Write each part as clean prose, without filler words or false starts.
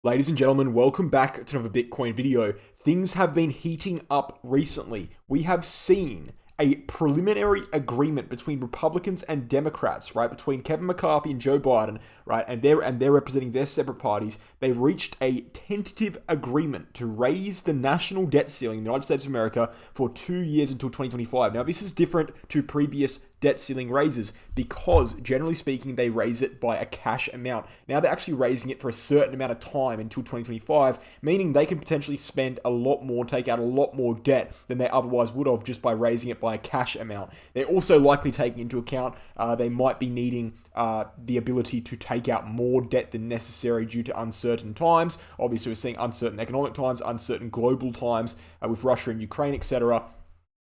Ladies and gentlemen, welcome back to another Bitcoin video. Things have been heating up recently. We have seen a preliminary agreement between Republicans and Democrats, right? Between Kevin McCarthy and Joe Biden, right? And they're representing their separate parties. They've reached a tentative agreement to raise the national debt ceiling in the United States of America for 2 years until 2025. Now, this is different to previous debt ceiling raises because, generally speaking, they raise it by a cash amount. Now they're actually raising it for a certain amount of time until 2025, meaning they can potentially spend a lot more, take out a lot more debt than they otherwise would have just by raising it by a cash amount. They're also likely taking into account they might be needing the ability to take out more debt than necessary due to uncertain times. Obviously, we're seeing uncertain economic times, uncertain global times with Russia and Ukraine, etc.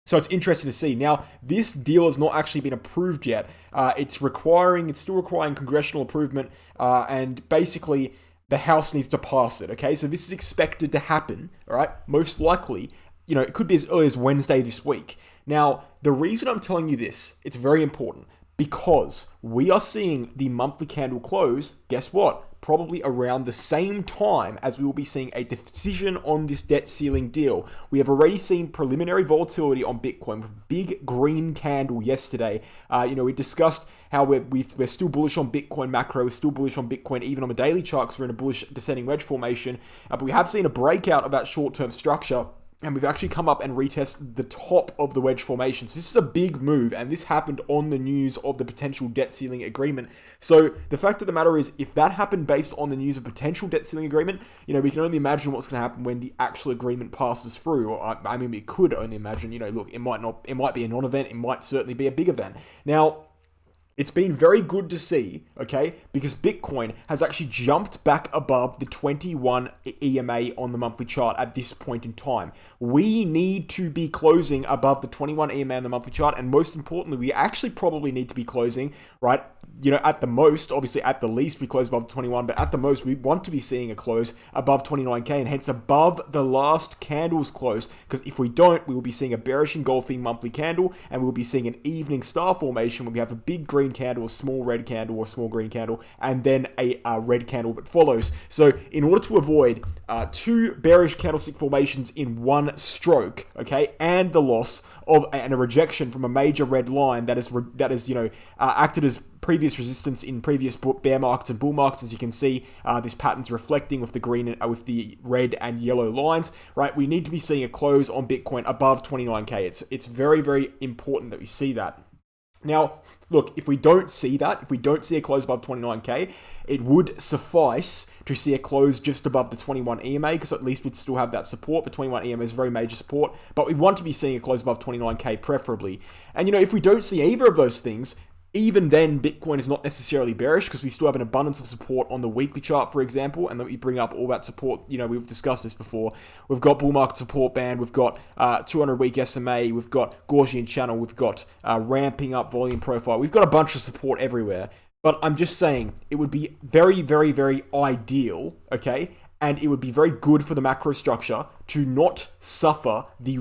So it's interesting to see. Now, this deal has not actually been approved yet. It's still requiring congressional approval, and basically the House needs to pass it, okay? So this is expected to happen, all right? Most likely, it could be as early as Wednesday this week. Now, the reason I'm telling you this, it's very important, because we are seeing the monthly candle close, guess what? Probably around the same time as we will be seeing a decision on this debt ceiling deal. We have already seen preliminary volatility on Bitcoin with a big green candle yesterday. We discussed how we're still bullish on Bitcoin macro, we're still bullish on Bitcoin even on the daily chart because we're in a bullish descending wedge formation. But we have seen a breakout of that short-term structure, and we've actually come up and retested the top of the wedge formation. So this is a big move, and this happened on the news of the potential debt ceiling agreement. So the fact of the matter is, if that happened based on the news of potential debt ceiling agreement, we can only imagine what's going to happen when the actual agreement passes through. Or, we could only imagine, look, it might be a non-event, it might certainly be a big event. Now, it's been very good to see, okay, because Bitcoin has actually jumped back above the 21 EMA on the monthly chart at this point in time. We need to be closing above the 21 EMA on the monthly chart, and most importantly, we actually probably need to be closing, right, at the most, obviously at the least we close above 21, but at the most we want to be seeing a close above 29k and hence above the last candle's close, because if we don't, we will be seeing a bearish engulfing monthly candle, and we'll be seeing an evening star formation where we have a big green candle, a small red candle, or a small green candle, and then a red candle that follows. So in order to avoid two bearish candlestick formations in one stroke, okay, and the loss of and a rejection from a major red line that is acted as previous resistance in previous bear markets and bull markets, as you can see, this pattern's reflecting with the green, with the red and yellow lines, right? We need to be seeing a close on Bitcoin above 29k. It's very, very important that we see that. Now, look, if we don't see that, if we don't see a close above 29k, it would suffice to see a close just above the 21 EMA, because at least we'd still have that support. The 21 EMA is very major support, but we want to be seeing a close above 29k preferably. And if we don't see either of those things, even then, Bitcoin is not necessarily bearish because we still have an abundance of support on the weekly chart, for example, and let me bring up all that support. We've discussed this before. We've got bull market support band, we've got 200-week SMA, we've got Gaussian channel, we've got ramping up volume profile. We've got a bunch of support everywhere. But I'm just saying, it would be very, very, very ideal, okay? And it would be very good for the macro structure to not suffer the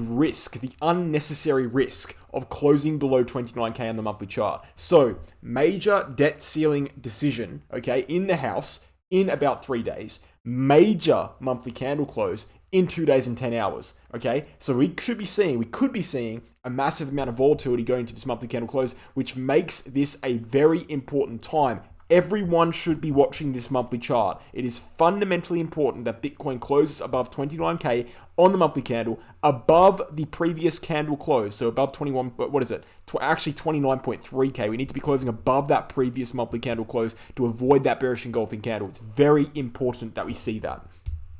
unnecessary risk of closing below 29k on the monthly chart. So, major debt ceiling decision, okay, in the House in about 3 days. Major monthly candle close in 2 days and 10 hours, okay? So we could be seeing a massive amount of volatility going into this monthly candle close, which makes this a very important time. Everyone should be watching this monthly chart. It is fundamentally important that Bitcoin closes above 29k on the monthly candle, above the previous candle close. So above 21, what is it? Actually 29.3k. We need to be closing above that previous monthly candle close to avoid that bearish engulfing candle. It's very important that we see that.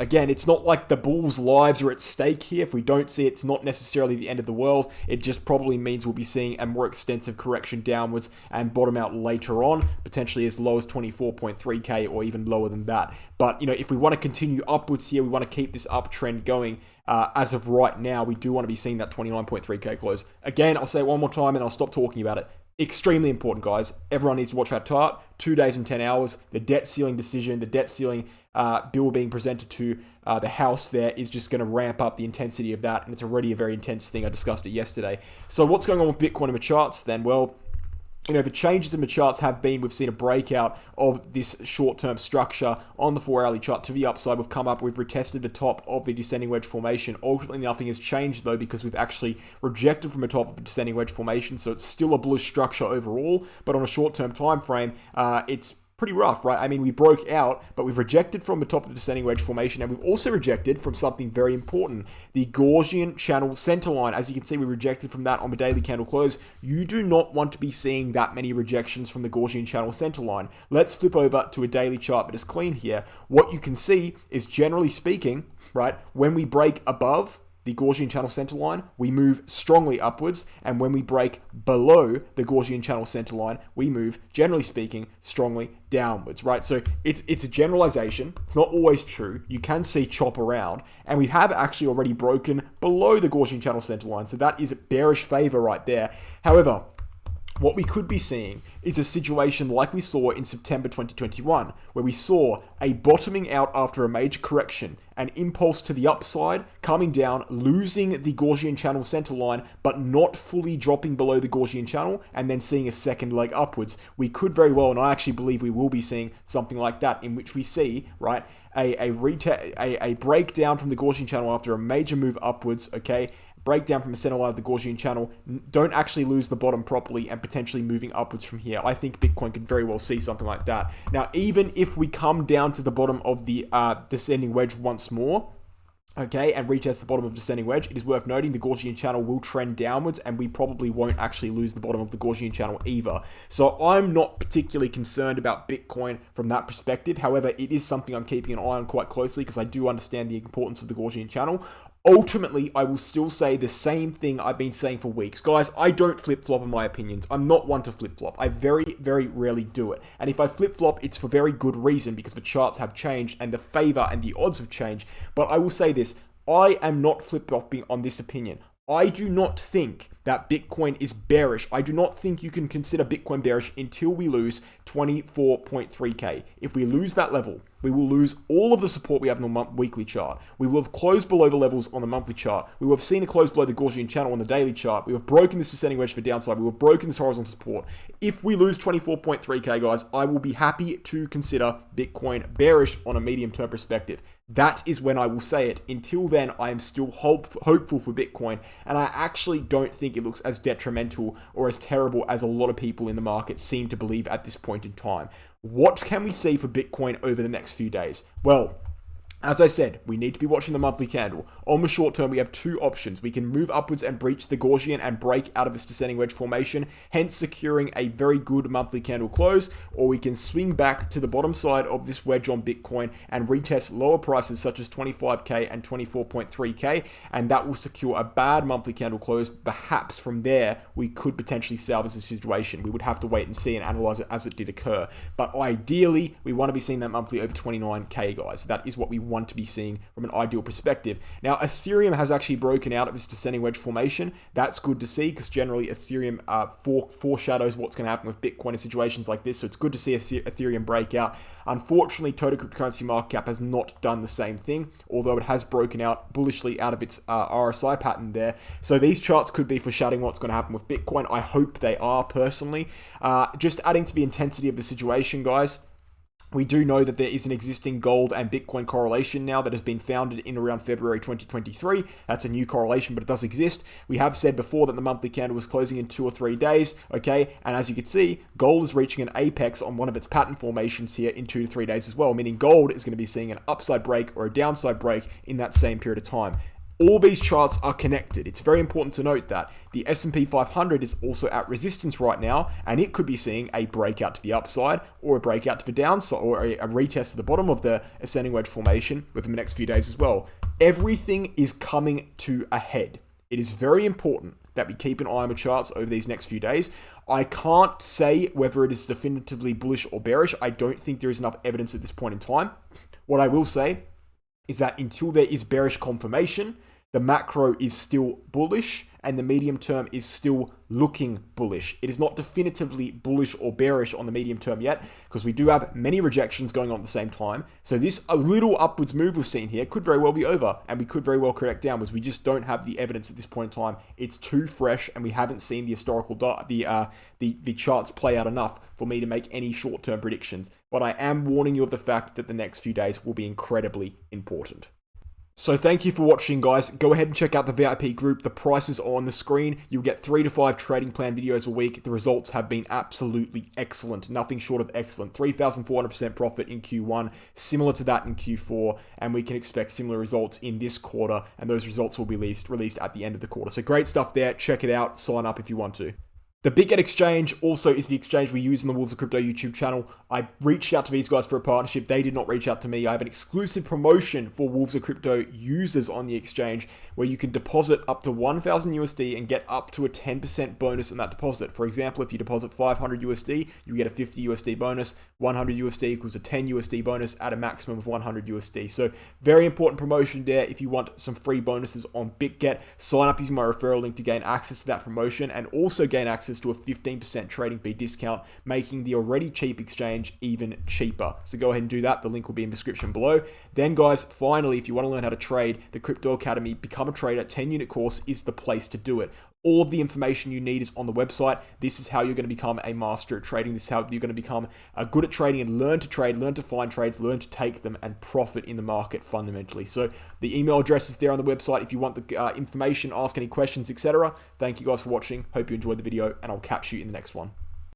Again, it's not like the bulls' lives are at stake here. If we don't see it, it's not necessarily the end of the world. It just probably means we'll be seeing a more extensive correction downwards and bottom out later on, potentially as low as 24.3k or even lower than that. But, if we want to continue upwards here, we want to keep this uptrend going. As of right now, we do want to be seeing that 29.3k close. Again, I'll say it one more time and I'll stop talking about it. Extremely important, guys. Everyone needs to watch that chart. 2 days and 10 hours. The debt ceiling decision, the debt ceiling bill being presented to the House there is just going to ramp up the intensity of that. And it's already a very intense thing. I discussed it yesterday. So what's going on with Bitcoin in the charts then? Well, the changes in the charts have been, we've seen a breakout of this short-term structure on the 4-hourly chart to the upside. We've come up, we've retested the top of the descending wedge formation. Ultimately, nothing has changed though, because we've actually rejected from the top of the descending wedge formation. So it's still a bullish structure overall, but on a short-term time frame, it's pretty rough, right? I mean, we broke out, but we've rejected from the top of the descending wedge formation, and we've also rejected from something very important, the Gaussian channel center line. As you can see, we rejected from that on the daily candle close. You do not want to be seeing that many rejections from the Gaussian channel center line. Let's flip over to a daily chart that is clean here. What you can see is, generally speaking, right, when we break above the Gaussian channel center line, we move strongly upwards, and when we break below the Gaussian channel center line, we move, generally speaking, strongly downwards, right? So it's a generalization. It's not always true. You can see chop around, and we have actually already broken below the Gaussian channel center line, so that is bearish favor right there. However, what we could be seeing is a situation like we saw in September 2021, where we saw a bottoming out after a major correction, an impulse to the upside, coming down, losing the Gaussian channel center line, but not fully dropping below the Gaussian channel, and then seeing a second leg upwards. We could very well, and I actually believe we will be seeing something like that, in which we see, right, a breakdown from the Gaussian channel after a major move upwards, okay? Breakdown from the center line of the Gaussian channel, don't actually lose the bottom properly, and potentially moving upwards from here. I think Bitcoin could very well see something like that. Now, even if we come down to the bottom of the descending wedge once more, okay, and retest the bottom of descending wedge, it is worth noting the Gaussian channel will trend downwards, and we probably won't actually lose the bottom of the Gaussian channel either. So I'm not particularly concerned about Bitcoin from that perspective. However, it is something I'm keeping an eye on quite closely, because I do understand the importance of the Gaussian channel. Ultimately, I will still say the same thing I've been saying for weeks. Guys, I don't flip-flop in my opinions. I'm not one to flip-flop. I very, very rarely do it. And if I flip-flop, it's for very good reason, because the charts have changed and the favor and the odds have changed. But I will say this, I am not flip-flopping on this opinion. I do not think that Bitcoin is bearish. I do not think you can consider Bitcoin bearish until we lose 24.3K. If we lose that level, we will lose all of the support we have in the weekly chart. We will have closed below the levels on the monthly chart. We will have seen a close below the Gaussian channel on the daily chart. We will have broken this descending wedge for downside. We will have broken this horizontal support. If we lose 24.3K, guys, I will be happy to consider Bitcoin bearish on a medium-term perspective. That is when I will say it. Until then, I am still hopeful for Bitcoin, and I actually don't think it looks as detrimental or as terrible as a lot of people in the market seem to believe at this point in time. What can we see for Bitcoin over the next few days? Well, as I said, we need to be watching the monthly candle. On the short term, we have two options. We can move upwards and breach the Gaussian and break out of this descending wedge formation, hence securing a very good monthly candle close, or we can swing back to the bottom side of this wedge on Bitcoin and retest lower prices such as 25K and 24.3K, and that will secure a bad monthly candle close. Perhaps from there, we could potentially salvage the situation. We would have to wait and see and analyze it as it did occur. But ideally, we want to be seeing that monthly over 29K, guys. That is what we want to be seeing from an ideal perspective. Now, Ethereum has actually broken out of its descending wedge formation. That's good to see, because generally Ethereum foreshadows what's going to happen with Bitcoin in situations like this. So it's good to see Ethereum break out. Unfortunately, total cryptocurrency market cap has not done the same thing, although it has broken out bullishly out of its RSI pattern there. So these charts could be foreshadowing what's going to happen with Bitcoin. I hope they are, personally. Just adding to the intensity of the situation, guys. We do know that there is an existing gold and Bitcoin correlation now that has been founded in around February 2023. That's a new correlation, but it does exist. We have said before that the monthly candle was closing in 2 or 3 days, okay? And as you can see, gold is reaching an apex on one of its pattern formations here in 2 to 3 days as well, meaning gold is going to be seeing an upside break or a downside break in that same period of time. All these charts are connected. It's very important to note that the S&P 500 is also at resistance right now, and it could be seeing a breakout to the upside or a breakout to the downside, or a retest to the bottom of the ascending wedge formation within the next few days as well. Everything is coming to a head. It is very important that we keep an eye on the charts over these next few days. I can't say whether it is definitively bullish or bearish. I don't think there is enough evidence at this point in time. What I will say is that until there is bearish confirmation, the macro is still bullish, and the medium term is still looking bullish. It is not definitively bullish or bearish on the medium term yet, because we do have many rejections going on at the same time. So this a little upwards move we've seen here could very well be over, and we could very well correct downwards. We just don't have the evidence at this point in time. It's too fresh, and we haven't seen the historical the charts play out enough for me to make any short-term predictions. But I am warning you of the fact that the next few days will be incredibly important. So thank you for watching, guys. Go ahead and check out the VIP group. The prices are on the screen. You'll get 3 to 5 trading plan videos a week. The results have been absolutely excellent. Nothing short of excellent. 3,400% profit in Q1, similar to that in Q4, and we can expect similar results in this quarter, and those results will be released at the end of the quarter. So great stuff there. Check it out. Sign up if you want to. The Bitget exchange also is the exchange we use in the Wolves of Crypto YouTube channel. I reached out to these guys for a partnership. They did not reach out to me. I have an exclusive promotion for Wolves of Crypto users on the exchange where you can deposit up to 1,000 USD and get up to a 10% bonus on that deposit. For example, if you deposit 500 USD, you get a 50 USD bonus. 100 USD equals a 10 USD bonus at a maximum of 100 USD. So very important promotion there. If you want some free bonuses on Bitget, sign up using my referral link to gain access to that promotion and also gain access to a 15% trading fee discount, making the already cheap exchange even cheaper. So go ahead and do that. The link will be in the description below. Then guys, finally, if you want to learn how to trade, the Crypto Academy Become a Trader 10-unit course is the place to do it. All of the information you need is on the website. This is how you're going to become a master at trading. This is how you're going to become good at trading and learn to trade, learn to find trades, learn to take them and profit in the market fundamentally. So the email address is there on the website if you want the information, ask any questions, etc. Thank you guys for watching. Hope you enjoyed the video, and I'll catch you in the next one.